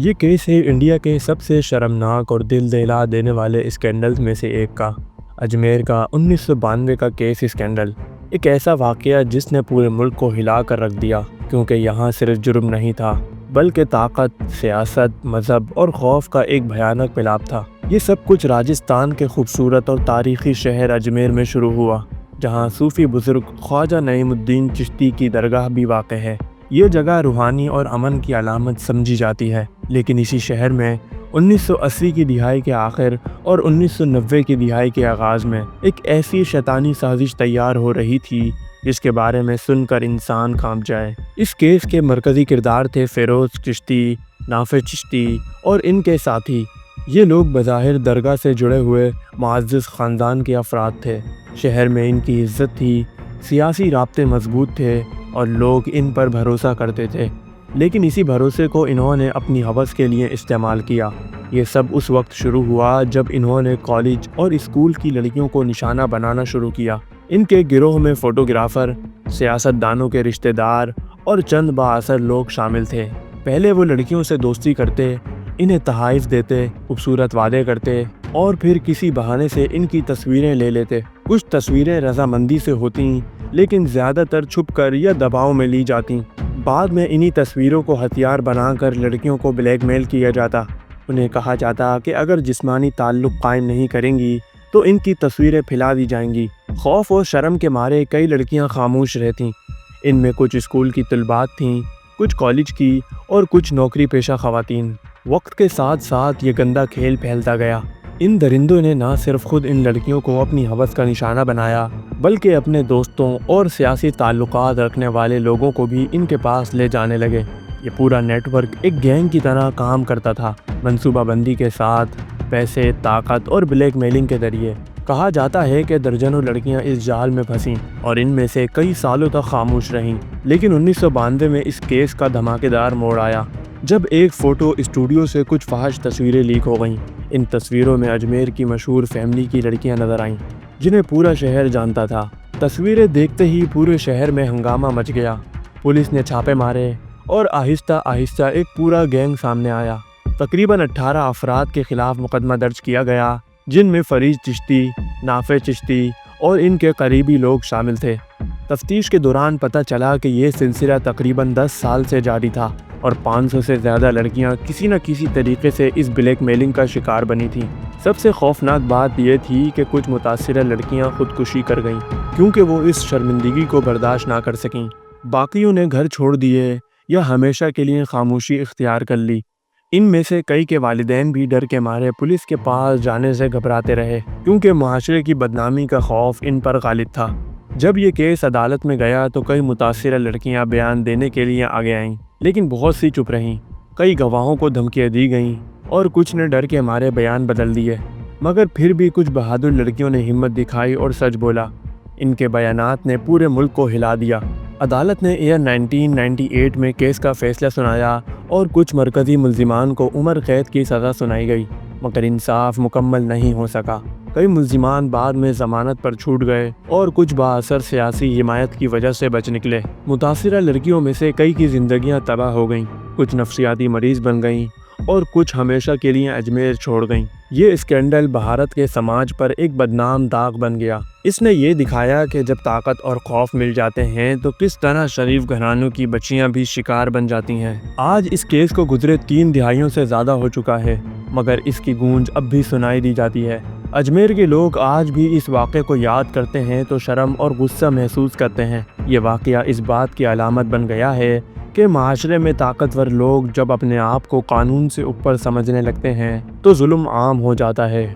یہ کیس ہے انڈیا کے سب سے شرمناک اور دل دہلا دینے والے اسکینڈلز میں سے ایک کا۔ اجمیر کا 1992 کا کیس اسکینڈل ایک ایسا واقعہ جس نے پورے ملک کو ہلا کر رکھ دیا، کیونکہ یہاں صرف جرم نہیں تھا بلکہ طاقت، سیاست، مذہب اور خوف کا ایک بھیانک ملاپ تھا۔ یہ سب کچھ راجستھان کے خوبصورت اور تاریخی شہر اجمیر میں شروع ہوا، جہاں صوفی بزرگ خواجہ نعیم الدین چشتی کی درگاہ بھی واقع ہے۔ یہ جگہ روحانی اور امن کی علامت سمجھی جاتی ہے، لیکن اسی شہر میں 1980 کی دہائی کے آخر اور 1990 کی دہائی کے آغاز میں ایک ایسی شیطانی سازش تیار ہو رہی تھی جس کے بارے میں سن کر انسان کانپ جائے۔ اس کیس کے مرکزی کردار تھے فیروز چشتی، نافع چشتی اور ان کے ساتھی۔ یہ لوگ بظاہر درگاہ سے جڑے ہوئے معزز خاندان کے افراد تھے، شہر میں ان کی عزت تھی، سیاسی رابطے مضبوط تھے اور لوگ ان پر بھروسہ کرتے تھے، لیکن اسی بھروسے کو انہوں نے اپنی ہوس کے لیے استعمال کیا۔ یہ سب اس وقت شروع ہوا جب انہوں نے کالج اور اسکول کی لڑکیوں کو نشانہ بنانا شروع کیا۔ ان کے گروہ میں فوٹوگرافر، سیاست دانوں کے رشتہ دار اور چند بااثر لوگ شامل تھے۔ پہلے وہ لڑکیوں سے دوستی کرتے، انہیں تحائف دیتے، خوبصورت وعدے کرتے اور پھر کسی بہانے سے ان کی تصویریں لے لیتے۔ کچھ تصویریں رضامندی سے ہوتیں، لیکن زیادہ تر چھپ کر یا دباؤ میں لی جاتیں۔ بعد میں انہی تصویروں کو ہتھیار بنا کر لڑکیوں کو بلیک میل کیا جاتا۔ انہیں کہا جاتا کہ اگر جسمانی تعلق قائم نہیں کریں گی تو ان کی تصویریں پھیلا دی جائیں گی۔ خوف اور شرم کے مارے کئی لڑکیاں خاموش رہتیں۔ ان میں کچھ اسکول کی طالبات تھیں، کچھ کالج کی اور کچھ نوکری پیشہ خواتین۔ وقت کے ساتھ ساتھ یہ گندا کھیل پھیلتا گیا۔ ان درندوں نے نہ صرف خود ان لڑکیوں کو اپنی ہوس کا نشانہ بنایا، بلکہ اپنے دوستوں اور سیاسی تعلقات رکھنے والے لوگوں کو بھی ان کے پاس لے جانے لگے۔ یہ پورا نیٹ ورک ایک گینگ کی طرح کام کرتا تھا، منصوبہ بندی کے ساتھ، پیسے، طاقت اور بلیک میلنگ کے ذریعے۔ کہا جاتا ہے کہ درجنوں لڑکیاں اس جال میں پھنسیں اور ان میں سے کئی سالوں تک خاموش رہیں، لیکن 1992 میں اس کیس کا دھماکے دار موڑ آیا جب ایک فوٹو اسٹوڈیو سے کچھ فحش تصویریں لیک ہو گئیں۔ ان تصویروں میں اجمیر کی مشہور فیملی کی لڑکیاں نظر آئیں جنہیں پورا شہر جانتا تھا۔ تصویریں دیکھتے ہی پورے شہر میں ہنگامہ مچ گیا، پولیس نے چھاپے مارے اور آہستہ آہستہ ایک پورا گینگ سامنے آیا۔ تقریباً 18 افراد کے خلاف مقدمہ درج کیا گیا، جن میں فرید چشتی، نافع چشتی اور ان کے قریبی لوگ شامل تھے۔ تفتیش کے دوران پتہ چلا کہ یہ سلسلہ تقریباً 10 سال سے جاری تھا اور 500 سے زیادہ لڑکیاں کسی نہ کسی طریقے سے اس بلیک میلنگ کا شکار بنی تھیں۔ سب سے خوفناک بات یہ تھی کہ کچھ متاثرہ لڑکیاں خودکشی کر گئیں کیونکہ وہ اس شرمندگی کو برداشت نہ کر سکیں۔ باقیوں نے گھر چھوڑ دیے یا ہمیشہ کے لیے خاموشی اختیار کر لی۔ ان میں سے کئی کے والدین بھی ڈر کے مارے پولیس کے پاس جانے سے گھبراتے رہے، کیونکہ معاشرے کی بدنامی کا خوف ان پر غالب تھا۔ جب یہ کیس عدالت میں گیا تو کئی متاثرہ لڑکیاں بیان دینے کے لیے آگے آئیں، لیکن بہت سی چپ رہیں۔ کئی گواہوں کو دھمکیاں دی گئیں اور کچھ نے ڈر کے مارے بیان بدل دیے، مگر پھر بھی کچھ بہادر لڑکیوں نے ہمت دکھائی اور سچ بولا۔ ان کے بیانات نے پورے ملک کو ہلا دیا۔ عدالت نے 1998 میں کیس کا فیصلہ سنایا اور کچھ مرکزی ملزمان کو عمر قید کی سزا سنائی گئی، مگر انصاف مکمل نہیں ہو سکا۔ کئی ملزمان بعد میں ضمانت پر چھوٹ گئے اور کچھ بااثر سیاسی حمایت کی وجہ سے بچ نکلے۔ متاثرہ لڑکیوں میں سے کئی کی زندگیاں تباہ ہو گئیں، کچھ نفسیاتی مریض بن گئیں اور کچھ ہمیشہ کے لیے اجمیر چھوڑ گئیں۔ یہ اسکینڈل بھارت کے سماج پر ایک بدنام داغ بن گیا۔ اس نے یہ دکھایا کہ جب طاقت اور خوف مل جاتے ہیں تو کس طرح شریف گھرانوں کی بچیاں بھی شکار بن جاتی ہیں۔ آج اس کیس کو گزرے 3 دہائیوں سے زیادہ ہو چکا ہے، مگر اس کی گونج اب بھی سنائی دی جاتی ہے۔ اجمیر کے لوگ آج بھی اس واقعے کو یاد کرتے ہیں تو شرم اور غصہ محسوس کرتے ہیں۔ یہ واقعہ اس بات کی علامت بن گیا ہے کہ معاشرے میں طاقتور لوگ جب اپنے آپ کو قانون سے اوپر سمجھنے لگتے ہیں تو ظلم عام ہو جاتا ہے۔